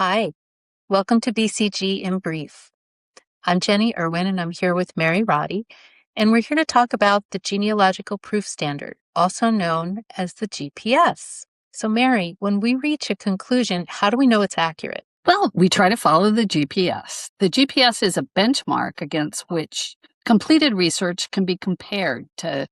Hi, welcome to BCG InBrief. I'm Jenny Irwin and I'm here with Mary Roddy, and we're here to talk about the Genealogical Proof Standard, also known as the GPS. So, Mary, when we reach a conclusion, how do we know it's accurate? Well, we try to follow the GPS. The GPS is a benchmark against which completed research can be compared to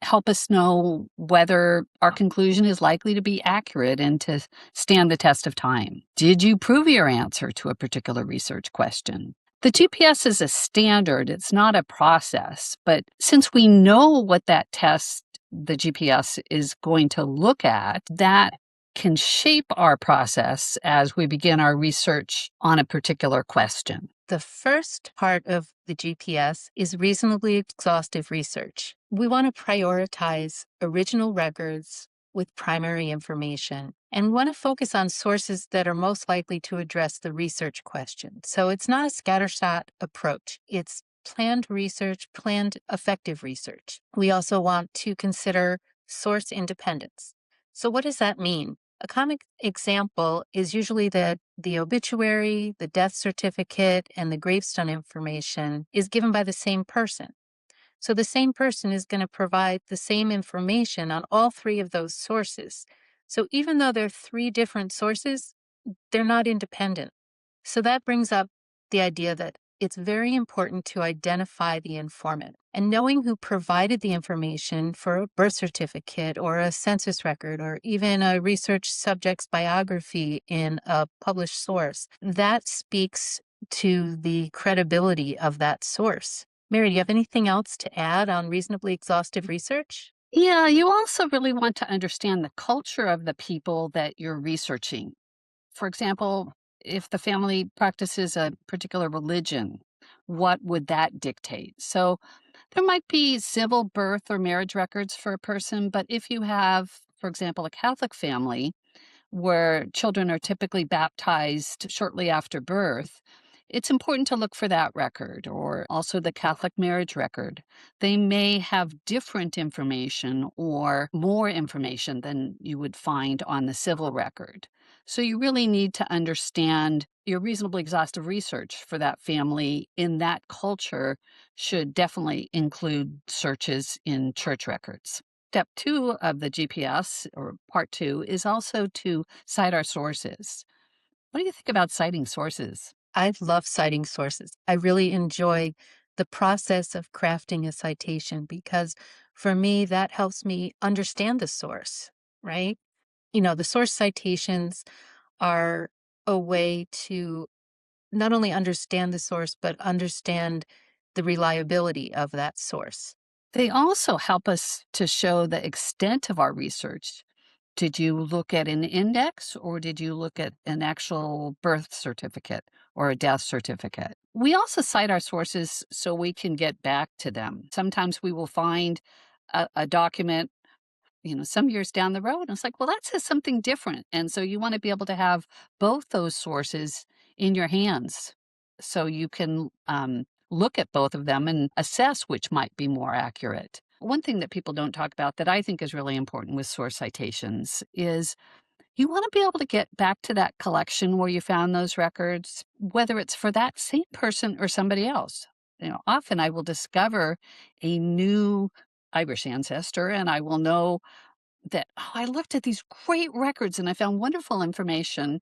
help us know whether our conclusion is likely to be accurate and to stand the test of time. Did you prove your answer to a particular research question? The GPS is a standard, it's not a process, but since we know what that test, the GPS, is going to look at, that can shape our process as we begin our research on a particular question. The first part of the GPS is reasonably exhaustive research. We want to prioritize original records with primary information and want to focus on sources that are most likely to address the research question. So it's not a scattershot approach. It's planned research, planned effective research. We also want to consider source independence. So what does that mean? A common example is usually that the obituary, the death certificate, and the gravestone information is given by the same person. So the same person is going to provide the same information on all three of those sources. So even though they're three different sources, they're not independent. So that brings up the idea that it's very important to identify the informant. And knowing who provided the information for a birth certificate or a census record or even a research subject's biography in a published source, that speaks to the credibility of that source. Mary, do you have anything else to add on reasonably exhaustive research? Yeah, you also really want to understand the culture of the people that you're researching. For example, if the family practices a particular religion, what would that dictate? So there might be civil birth or marriage records for a person, but if you have, for example, a Catholic family where children are typically baptized shortly after birth, it's important to look for that record or also the Catholic marriage record. They may have different information or more information than you would find on the civil record. So you really need to understand your reasonably exhaustive research for that family in that culture should definitely include searches in church records. Step two of the GPS, or part two, is also to cite our sources. What do you think about citing sources? I love citing sources. I really enjoy the process of crafting a citation because for me, that helps me understand the source, right? The source citations are a way to not only understand the source, but understand the reliability of that source. They also help us to show the extent of our research. Did you look at an index or did you look at an actual birth certificate or a death certificate? We also cite our sources so we can get back to them. Sometimes we will find a document, some years down the road, and it's like, well, that says something different. And so you want to be able to have both those sources in your hands so you can look at both of them and assess which might be more accurate. One thing that people don't talk about that I think is really important with source citations is you want to be able to get back to that collection where you found those records, whether it's for that same person or somebody else. Often I will discover a new Irish ancestor and I will know that, oh, I looked at these great records and I found wonderful information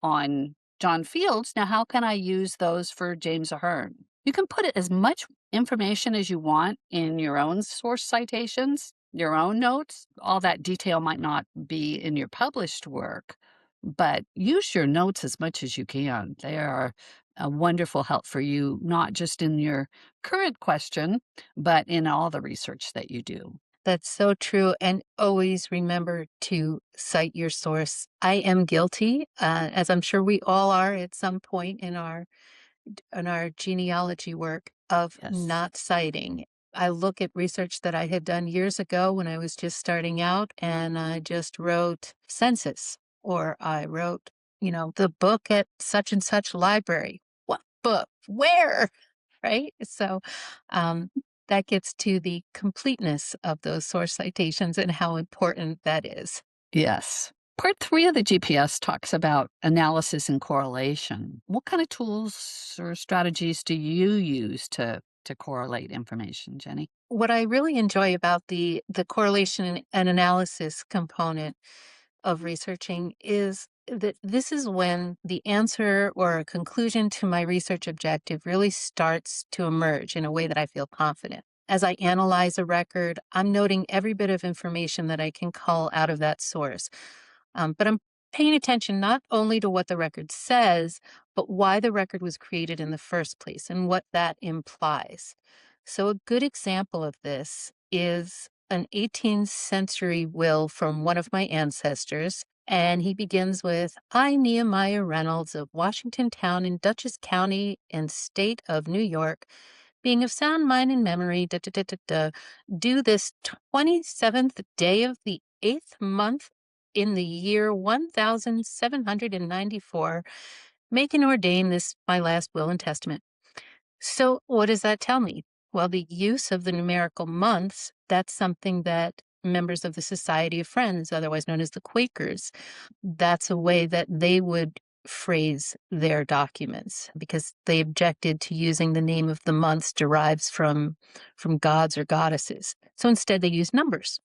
on John Fields. Now, how can I use those for James Ahern? You can put as much information as you want in your own source citations, your own notes. All that detail might not be in your published work, but use your notes as much as you can. They are a wonderful help for you, not just in your current question, but in all the research that you do. That's so true. And always remember to cite your source. I am guilty, as I'm sure we all are at some point in our genealogy work, of Yes. not citing. I look at research that I had done years ago when I was just starting out, and I just wrote census, or I wrote, the book at such and such library. What book? Where? Right? So um, that gets to the completeness of those source citations and how important that is. Yes. Part 3 of the GPS talks about analysis and correlation. What kind of tools or strategies do you use to correlate information, Jenny? What I really enjoy about the correlation and analysis component of researching is that this is when the answer or a conclusion to my research objective really starts to emerge in a way that I feel confident. As I analyze a record, I'm noting every bit of information that I can cull out of that source. But I'm paying attention not only to what the record says, but why the record was created in the first place and what that implies. So, a good example of this is an 18th century will from one of my ancestors. And he begins with, I, Nehemiah Reynolds of Washington Town in Dutchess County and State of New York, being of sound mind and memory, do this 27th day of the 8th month in the year 1794, make and ordain this my last will and testament. So, what does that tell me? Well, the use of the numerical months, that's something that members of the Society of Friends, otherwise known as the Quakers, that's a way that they would phrase their documents because they objected to using the name of the months derives from gods or goddesses. So instead they use numbers.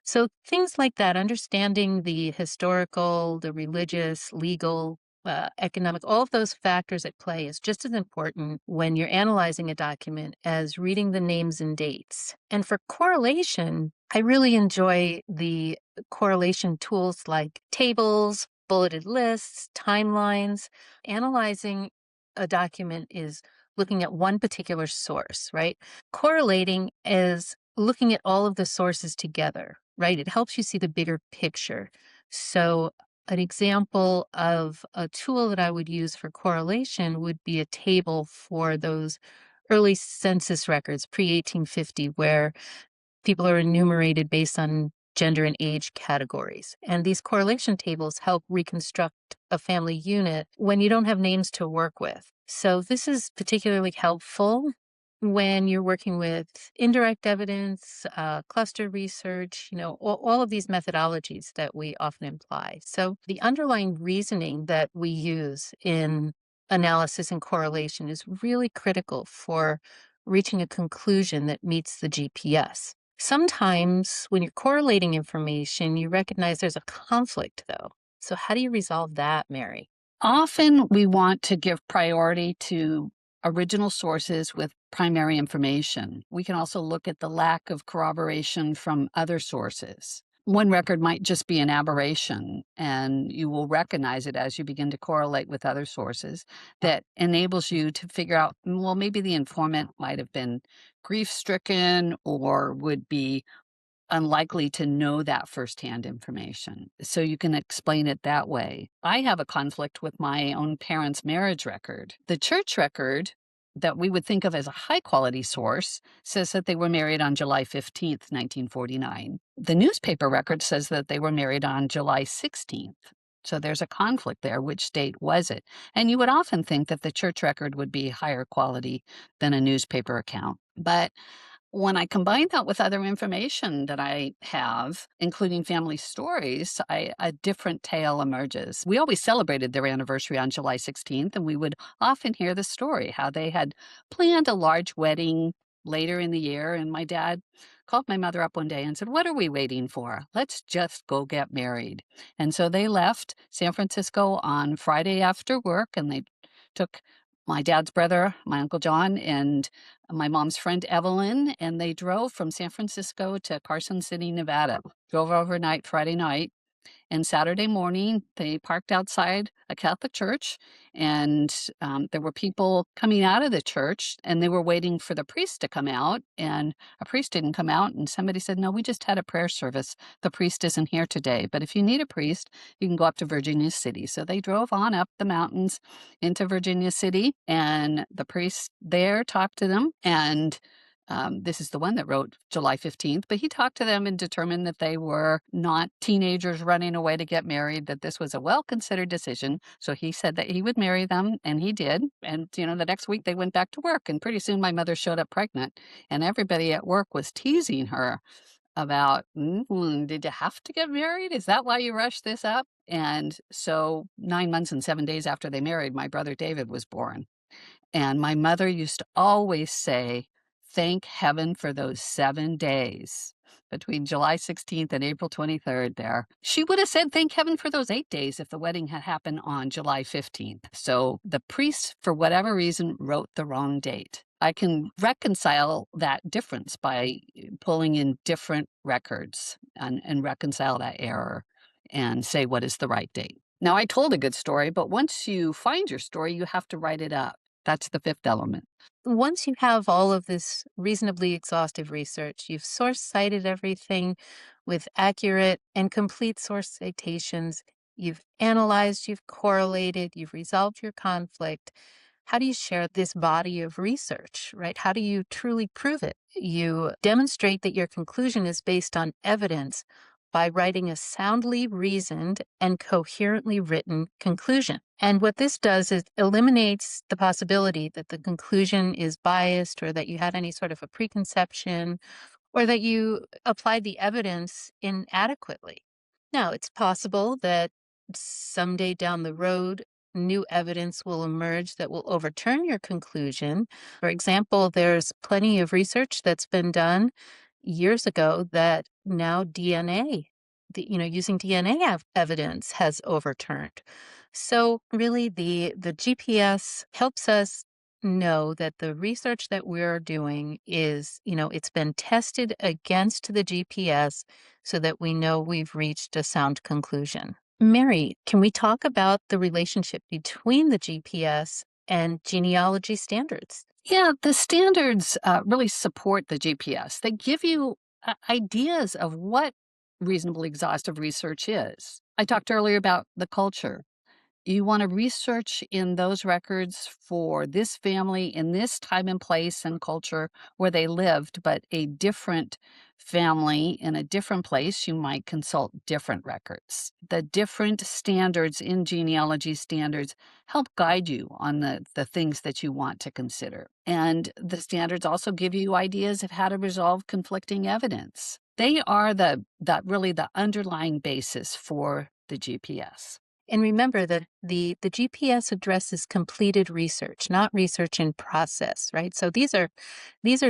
So things like that, understanding the historical, the religious, legal, economic, all of those factors at play is just as important when you're analyzing a document as reading the names and dates. And for correlation, I really enjoy the correlation tools like tables, bulleted lists, timelines. Analyzing a document is looking at one particular source, right? Correlating is looking at all of the sources together, right? It helps you see the bigger picture. So, an example of a tool that I would use for correlation would be a table for those early census records, pre 1850, where people are enumerated based on gender and age categories. And these correlation tables help reconstruct a family unit when you don't have names to work with. So this is particularly helpful when you're working with indirect evidence, cluster research, all of these methodologies that we often imply. So the underlying reasoning that we use in analysis and correlation is really critical for reaching a conclusion that meets the GPS. Sometimes when you're correlating information, you recognize there's a conflict, though. So how do you resolve that, Mary? Often we want to give priority to original sources with primary information. We can also look at the lack of corroboration from other sources. One record might just be an aberration, and you will recognize it as you begin to correlate with other sources that enables you to figure out, well, maybe the informant might have been grief stricken or would be unlikely to know that firsthand information. So you can explain it that way. I have a conflict with my own parents' marriage record. The church record that we would think of as a high quality source says that they were married on July 15th, 1949. The newspaper record says that they were married on July 16th. So there's a conflict there. Which date was it? And you would often think that the church record would be higher quality than a newspaper account. But when I combine that with other information that I have, including family stories, a different tale emerges. We always celebrated their anniversary on July 16th, and we would often hear the story how they had planned a large wedding later in the year. And my dad called my mother up one day and said, "What are we waiting for? Let's just go get married." And so they left San Francisco on Friday after work, and they took my dad's brother, my Uncle John, and my mom's friend Evelyn, and they drove from San Francisco to Carson City, Nevada. Drove overnight Friday night, and Saturday morning, they parked outside a Catholic church, and there were people coming out of the church, and they were waiting for the priest to come out, and a priest didn't come out, and somebody said, "No, we just had a prayer service. The priest isn't here today, but if you need a priest, you can go up to Virginia City." So they drove on up the mountains into Virginia City, and the priest there talked to them, and this is the one that wrote July 15th, but he talked to them and determined that they were not teenagers running away to get married, that this was a well-considered decision. So he said that he would marry them, and he did. And, the next week they went back to work, and pretty soon my mother showed up pregnant, and everybody at work was teasing her about, did you have to get married? Is that why you rushed this up? And so 9 months and 7 days after they married, my brother David was born. And my mother used to always say, "Thank heaven for those 7 days between July 16th and April 23rd there." She would have said, "Thank heaven for those 8 days," if the wedding had happened on July 15th. So the priest, for whatever reason, wrote the wrong date. I can reconcile that difference by pulling in different records and reconcile that error and say, what is the right date? Now, I told a good story, but once you find your story, you have to write it up. That's the fifth element. Once you have all of this reasonably exhaustive research, you've source cited everything with accurate and complete source citations, you've analyzed, you've correlated, you've resolved your conflict. How do you share this body of research, right? How do you truly prove it? You demonstrate that your conclusion is based on evidence by writing a soundly reasoned and coherently written conclusion. And what this does is eliminates the possibility that the conclusion is biased or that you had any sort of a preconception or that you applied the evidence inadequately. Now, it's possible that someday down the road, new evidence will emerge that will overturn your conclusion. For example, there's plenty of research that's been done years ago that now DNA, using DNA evidence has overturned. So really the GPS helps us know that the research that we're doing is, it's been tested against the GPS so that we know we've reached a sound conclusion. Mary, can we talk about the relationship between the GPS and genealogy standards? Yeah, the standards really support the GPS. They give you ideas of what reasonable exhaustive research is. I talked earlier about the culture. You want to research in those records for this family in this time and place and culture where they lived, but a different family in a different place, you might consult different records. The different standards in genealogy standards help guide you on the things that you want to consider. And the standards also give you ideas of how to resolve conflicting evidence. They are really the underlying basis for the GPS. And remember that the GPS addresses completed research, not research in process, right? So these are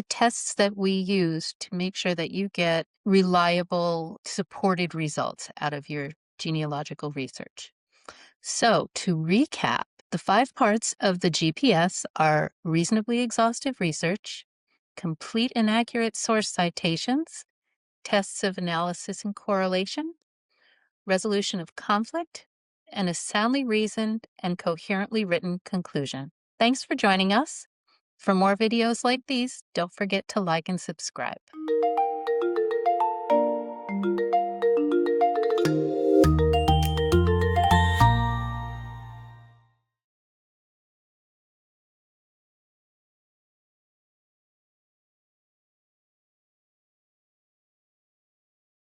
tests that we use to make sure that you get reliable, supported results out of your genealogical research. So to recap, the 5 parts of the GPS are reasonably exhaustive research, complete and accurate source citations, tests of analysis and correlation, resolution of conflict, and a soundly reasoned and coherently written conclusion. Thanks for joining us. For more videos like these, don't forget to like and subscribe.